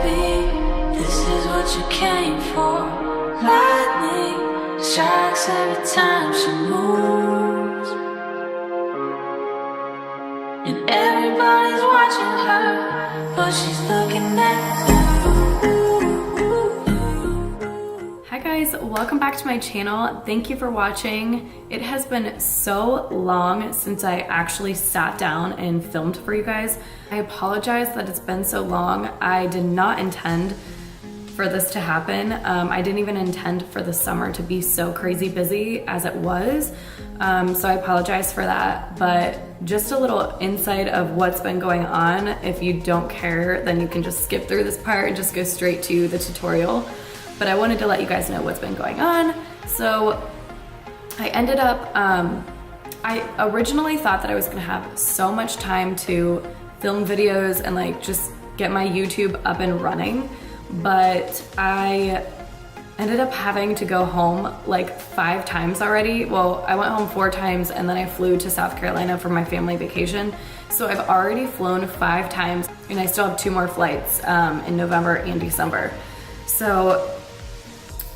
Baby, this is what you came for. Lightning strikes every time she moves, and everybody's watching her, but she's looking at you. Hi guys, welcome back to my channel. Thank you for watching. It has been so long since I actually sat down and filmed for you guys. I apologize that it's been so long. I did not intend for this to happen. I didn't even intend for the summer to be so crazy busy as it was. So I apologize for that, but just a little insight of what's been going on. If you don't care, then you can just skip through this part and just go straight to the tutorial. But I wanted to let you guys know what's been going on. So I ended up, I originally thought that I was gonna have so much time to film videos and like just get my YouTube up and running, but I ended up having to go home like 5 times already. Well, I went home 4 times and then I flew to South Carolina for my family vacation. So I've already flown 5 times and I still have 2 more flights in November and December. So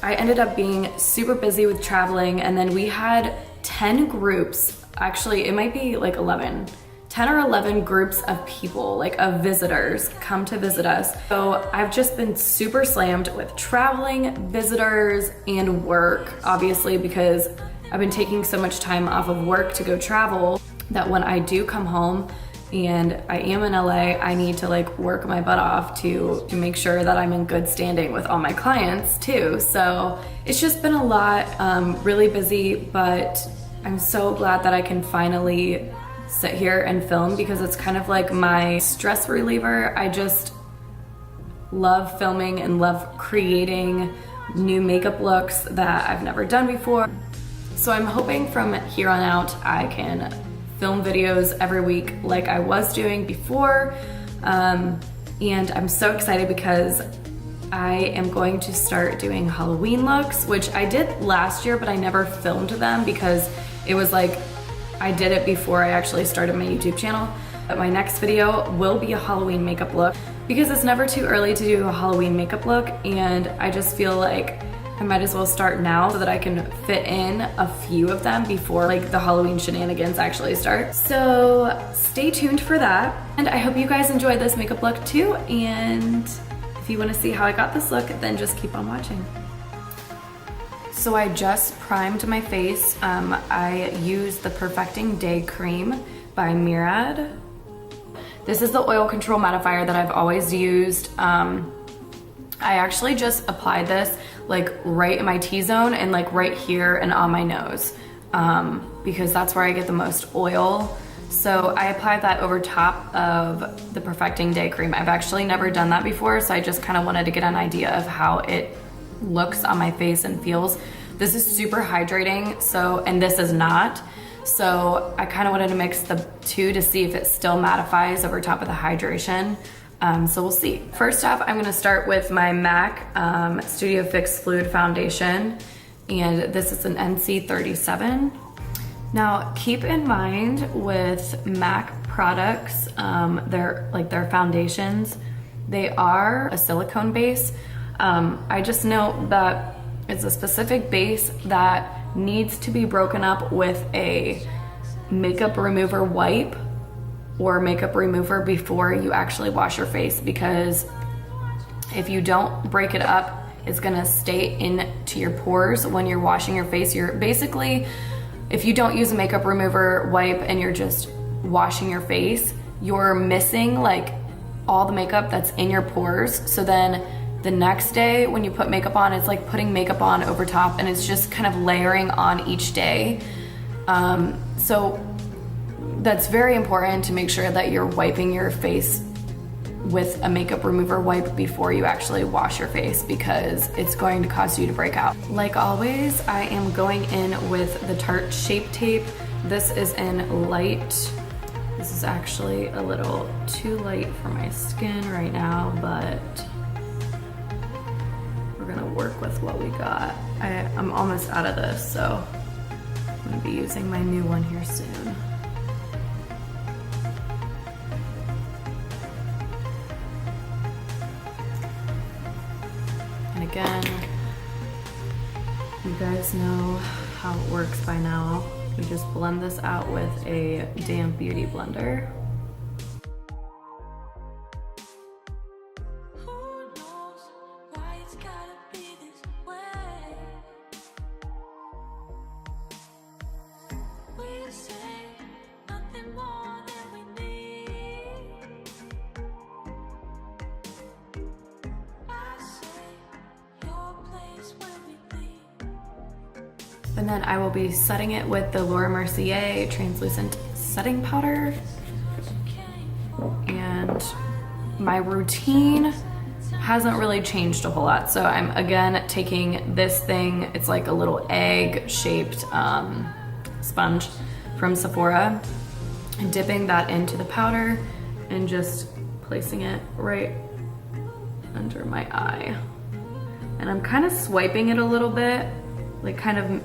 I ended up being super busy with traveling, and then we had 10 groups, actually it might be like 10 or 11 groups of people, like of visitors, come to visit us. So I've just been super slammed with traveling, visitors, and work, obviously, because I've been taking so much time off of work to go travel that when I do come home and I am in LA, I need to like work my butt off to make sure that I'm in good standing with all my clients too. So it's just been a lot, really busy, but I'm so glad that I can finally sit here and film because it's kind of like my stress reliever. I just love filming and love creating new makeup looks that I've never done before. So I'm hoping from here on out I can film videos every week like I was doing before, and I'm so excited because I am going to start doing Halloween looks, which I did last year, but I never filmed them because it was like I did it before I actually started my YouTube channel. But my next video will be a Halloween makeup look because it's never too early to do a Halloween makeup look, and I just feel like I might as well start now so that I can fit in a few of them before like the Halloween shenanigans actually start. So stay tuned for that. And I hope you guys enjoyed this makeup look too. And if you want to see how I got this look, then just keep on watching. So I just primed my face. I used the Perfecting Day Cream by Murad. This is the oil control mattifier that I've always used. I actually just applied this like right in my T-zone and like right here and on my nose, because that's where I get the most oil. So I applied that over top of the Perfecting Day Cream. I've actually never done that before, so I just kind of wanted to get an idea of how it looks on my face and feels. This is super hydrating, so, and this is not. So I kind of wanted to mix the two to see if it still mattifies over top of the hydration. So we'll see. First off, I'm gonna start with my MAC Studio Fix Fluid Foundation, and this is an NC37. Now, keep in mind with MAC products, their foundations, they are a silicone base. I just know that it's a specific base that needs to be broken up with a makeup remover wipe or makeup remover before you actually wash your face, because if you don't break it up, it's gonna stay into your pores when you're washing your face. You're basically, if you don't use a makeup remover wipe and you're just washing your face, you're missing like all the makeup that's in your pores. So then the next day when you put makeup on, it's like putting makeup on over top, and it's just kind of layering on each day. So that's very important to make sure that you're wiping your face with a makeup remover wipe before you actually wash your face, because it's going to cause you to break out. Like always, I am going in with the Tarte Shape Tape. This is in light. This is actually a little too light for my skin right now, but we're gonna work with what we got. I'm almost out of this, so I'm gonna be using my new one here soon. again, you guys know how it works by now. We just blend this out with a damn beauty blender. And then I will be setting it with the Mercier translucent setting powder. And my routine hasn't really changed a whole lot. So I'm again taking this thing, it's like a little egg shaped sponge from Sephora, and dipping that into the powder and just placing it right under my eye. And I'm kind of swiping it a little bit, like kind of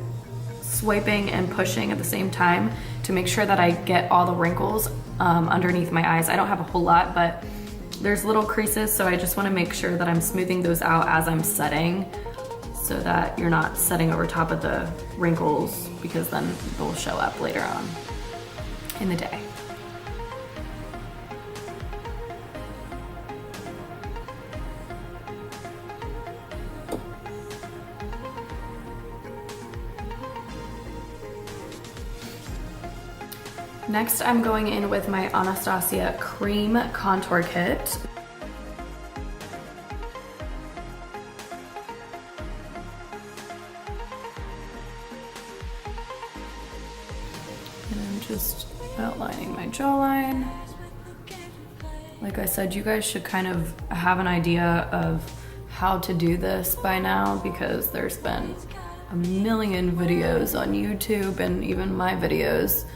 swiping and pushing at the same time to make sure that I get all the wrinkles underneath my eyes. I don't have a whole lot, but there's little creases, so I just want to make sure that I'm smoothing those out as I'm setting, so that you're not setting over top of the wrinkles, because then they'll show up later on in the day. Next, I'm going in with my Anastasia Cream Contour Kit. And I'm just outlining my jawline. Like I said, you guys should kind of have an idea of how to do this by now, because there's been a million videos on YouTube and even my videos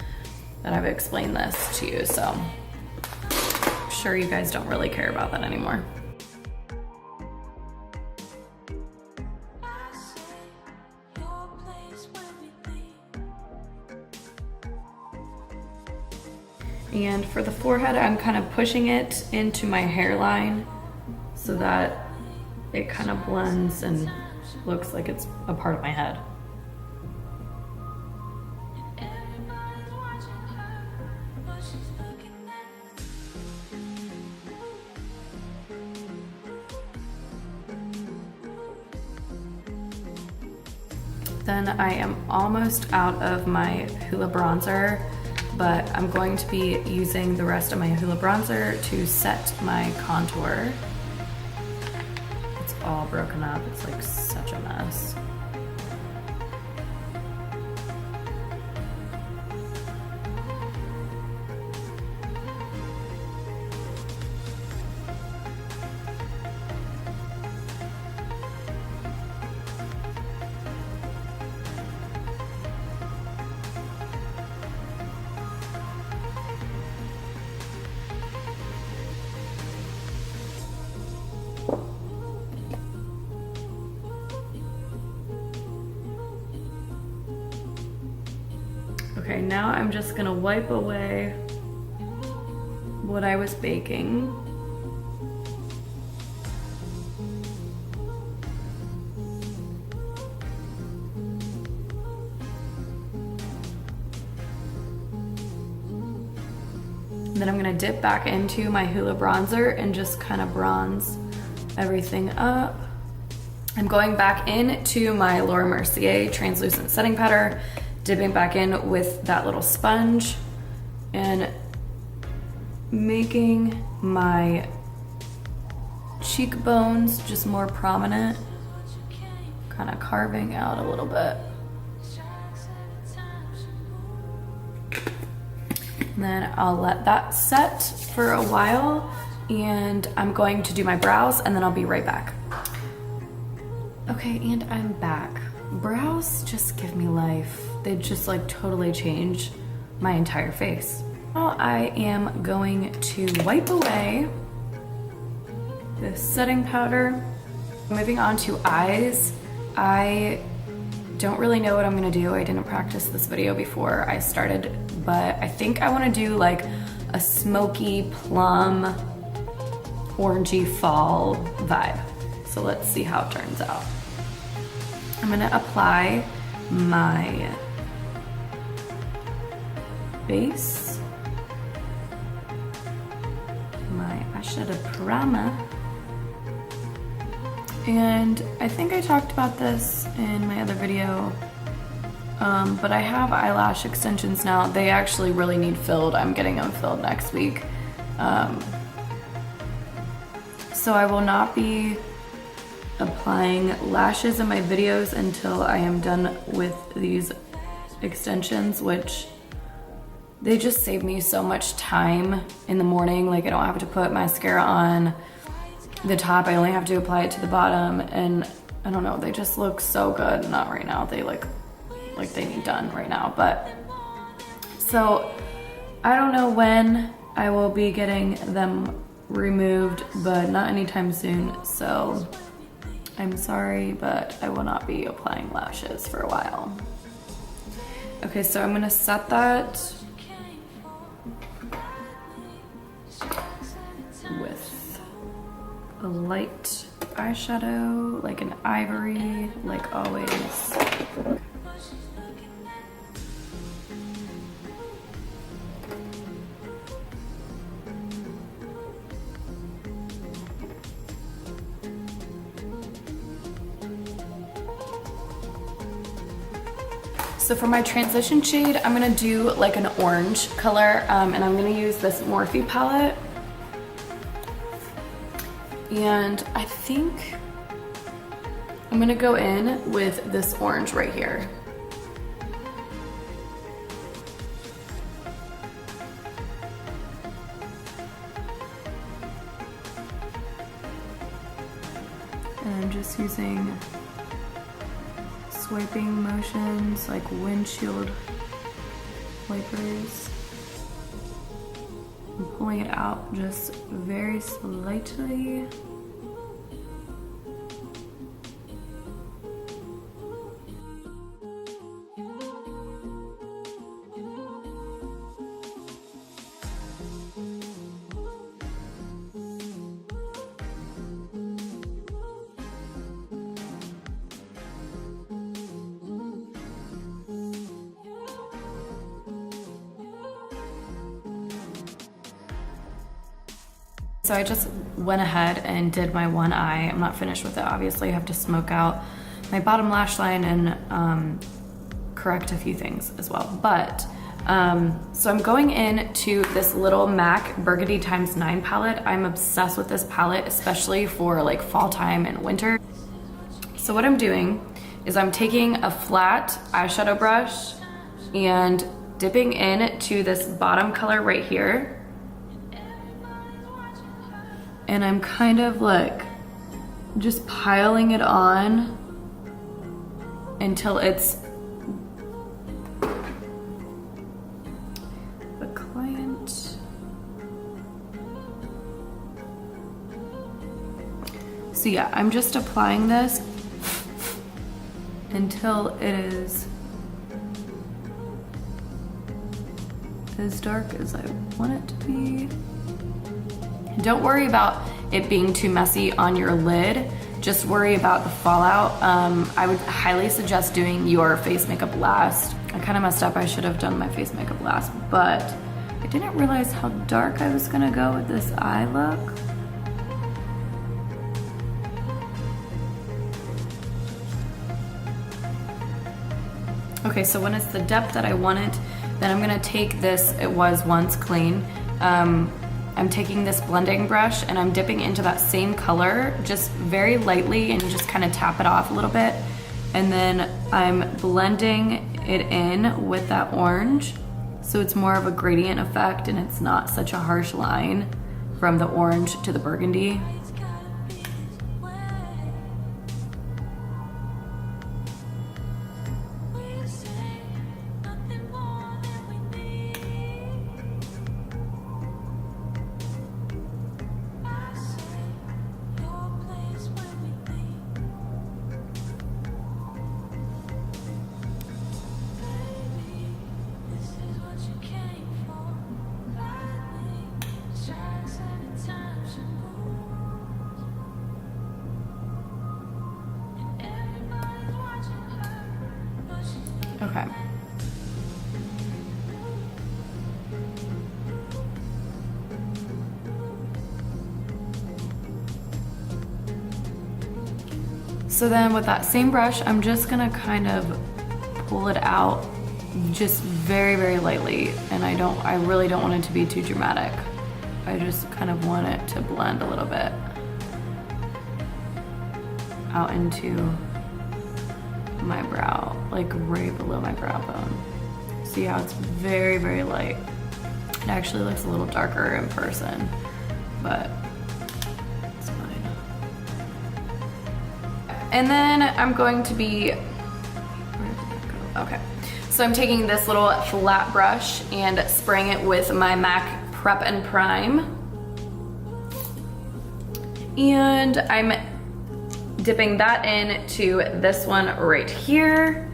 that I've explained this to you, so I'm sure you guys don't really care about that anymore. And for the forehead, I'm kind of pushing it into my hairline so that it kind of blends and looks like it's a part of my head. Then I am almost out of my Hoola bronzer, but I'm going to be using the rest of my Hoola bronzer to set my contour. It's all broken up, it's like such a mess. Okay, now I'm just gonna wipe away what I was baking. And then I'm gonna dip back into my Hoola bronzer and just kind of bronze everything up. I'm going back into my Mercier translucent setting powder, dipping back in with that little sponge and making my cheekbones just more prominent, kind of carving out a little bit. And then I'll let that set for a while, and I'm going to do my brows and then I'll be right back. Okay, and I'm back. Brows just give me life. They just like totally change my entire face. Now I am going to wipe away this setting powder. Moving on to eyes. I don't really know what I'm gonna do. I didn't practice this video before I started, but I think I wanna do like a smoky plum, orangey fall vibe. So so let's see how it turns out. I'm gonna apply my base, my eyeshadow primer, and I think I talked about this in my other video, but I have eyelash extensions now. They actually really need filled. I'm getting them filled next week. So I will not be applying lashes in my videos until I am done with these extensions, which they just save me so much time in the morning. Like, I don't have to put mascara on the top. I only have to apply it to the bottom, and I don't know, they just look so good. Not right now. They look like they need done right now, but so I don't know when I will be getting them removed, but not anytime soon. So I'm sorry, but I will not be applying lashes for a while. Okay, so I'm gonna set that with a light eyeshadow, like an ivory, like always. So for my transition shade, I'm gonna do like an orange color, and I'm gonna use this Morphe palette. And I think I'm gonna go in with this orange right here. And I'm just using swiping motions like windshield wipers. I'm pulling it out just very slightly. So I just went ahead and did my one eye. I'm not finished with it, obviously. I have to smoke out my bottom lash line and correct a few things as well. But, so I'm going into this little MAC Burgundy x9 palette. I'm obsessed with this palette, especially for like fall time and winter. So what I'm doing is I'm taking a flat eyeshadow brush and dipping into this bottom color right here. And I'm kind of like just piling it on until it's the client. So yeah, I'm just applying this until it is as dark as I want it to be. Don't worry about it being too messy on your lid. Just worry about the fallout. I would highly suggest doing your face makeup last. I kind of messed up. I should have done my face makeup last, but I didn't realize how dark I was gonna go with this eye look. Okay, so when it's the depth that I want it, then I'm gonna take this It Was Once Clean. I'm taking this blending brush and I'm dipping into that same color just very lightly and just kind of tap it off a little bit. And then I'm blending it in with that orange. So it's more of a gradient effect and it's not such a harsh line from the orange to the burgundy. Okay. So then with that same brush, I'm just gonna kind of pull it out just very, very lightly. And I really don't want it to be too dramatic. I just kind of want it to blend a little bit out into my brow, like right below my brow bone. See how it's very, very light. It actually looks a little darker in person, but it's fine. And then I'm going to be, where did that go? Okay. So I'm taking this little flat brush and spraying it with my MAC Prep and Prime. And I'm dipping that into this one right here.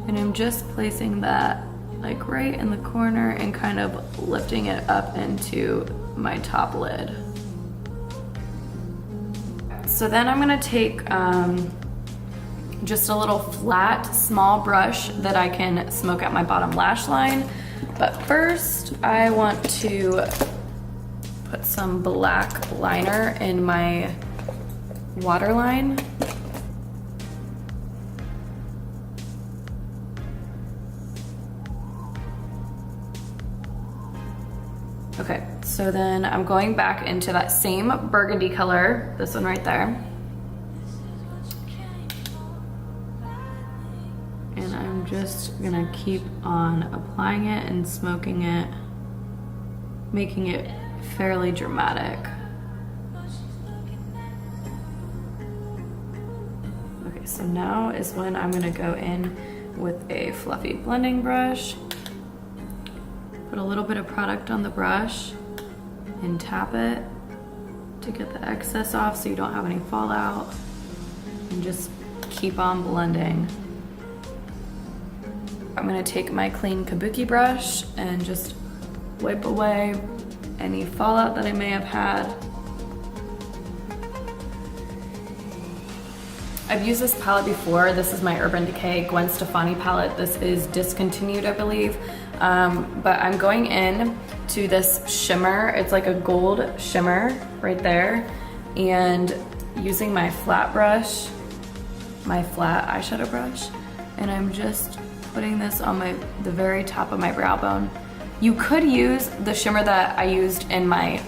And I'm just placing that like right in the corner and kind of lifting it up into my top lid. So then I'm gonna take just a little flat, small brush that I can smoke out my bottom lash line. But first, I want to put some black liner in my waterline. Okay, so then I'm going back into that same burgundy color, this one right there. And I'm just gonna keep on applying it and smoking it, making it fairly dramatic. Okay, so now is when I'm gonna go in with a fluffy blending brush, put a little bit of product on the brush and tap it to get the excess off so you don't have any fallout, and just keep on blending. I'm gonna take my clean kabuki brush and just wipe away any fallout that I may have had. I've used this palette before. This is my Urban Decay Gwen Stefani palette. This is discontinued, I believe. But I'm going in to this shimmer. It's like a gold shimmer right there. And using my flat brush, my flat eyeshadow brush, and I'm just putting this on the very top of my brow bone. You could use the shimmer that I used in my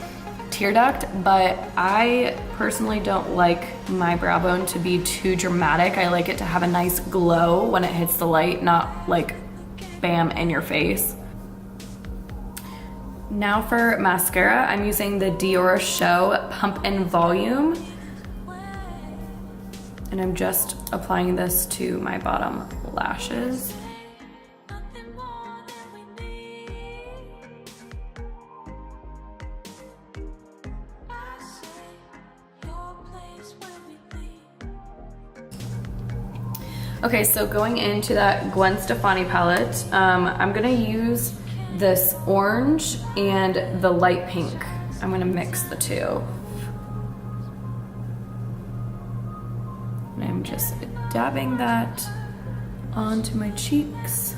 tear duct, but I personally don't like my brow bone to be too dramatic. I like it to have a nice glow when it hits the light, not like bam in your face. Now for mascara, I'm using the Dior Show Pump and Volume. And I'm just applying this to my bottom lashes. Okay, so going into that Gwen Stefani palette, I'm gonna use this orange and the light pink. I'm gonna mix the two. And I'm just dabbing that onto my cheeks.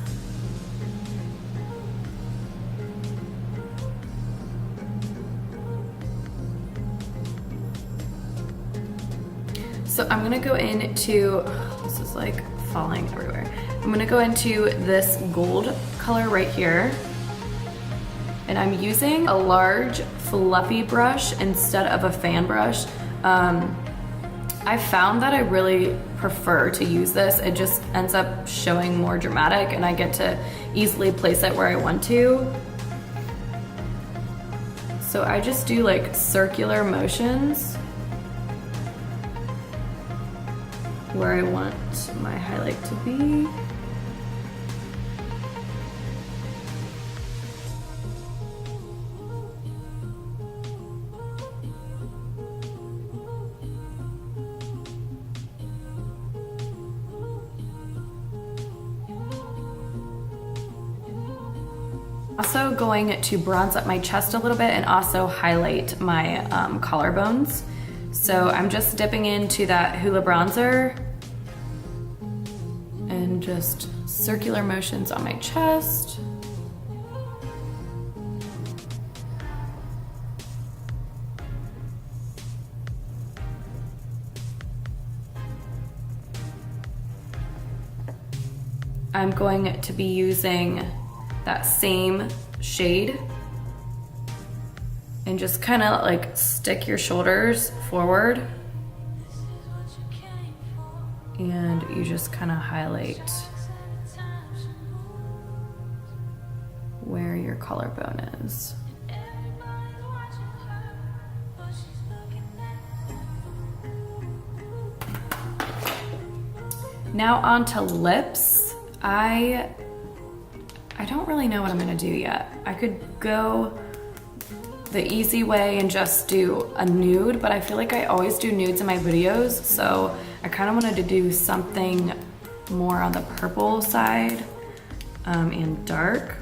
So I'm gonna go into, this is like falling everywhere. I'm gonna go into this gold color right here. And I'm using a large fluffy brush instead of a fan brush. I found that I really prefer to use this. It just ends up showing more dramatic and I get to easily place it where I want to. So I just do like circular motions where I want my highlight to be. Also going to bronze up my chest a little bit and also highlight my collarbones. So I'm just dipping into that Hoola bronzer and just circular motions on my chest. I'm going to be using that same shade and just kind of like stick your shoulders forward and you just kind of highlight where your collarbone is. Now on to lips. I don't really know what I'm gonna do yet. I could go the easy way and just do a nude, but I feel like I always do nudes in my videos, so I kind of wanted to do something more on the purple side and dark.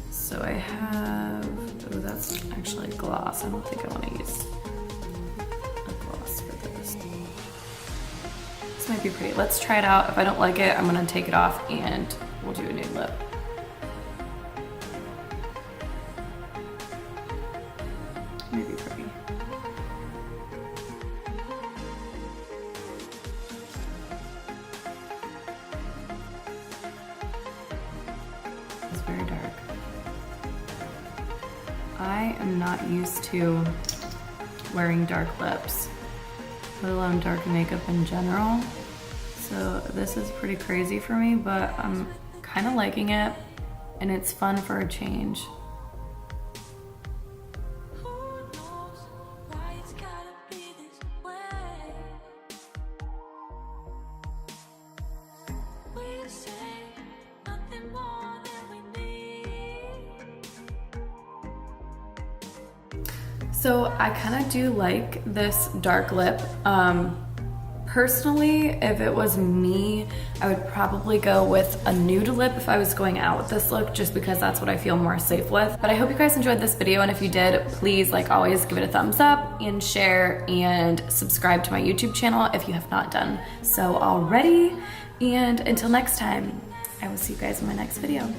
So I have, oh, that's actually gloss. I don't think I want to use a gloss for this. This might be pretty. Let's try it out. If I don't like it, I'm gonna take it off and we'll do a nude lip. Maybe pretty. It's very dark. I am not used to wearing dark lips, let alone dark makeup in general. So this is pretty crazy for me, but I'm kind of liking it and it's fun for a change. So I kind of do like this dark lip. Personally, if it was me, I would probably go with a nude lip if I was going out with this look, just because that's what I feel more safe with. But I hope you guys enjoyed this video, and if you did, please, like always, give it a thumbs up and share and subscribe to my YouTube channel if you have not done so already. And until next time, I will see you guys in my next video.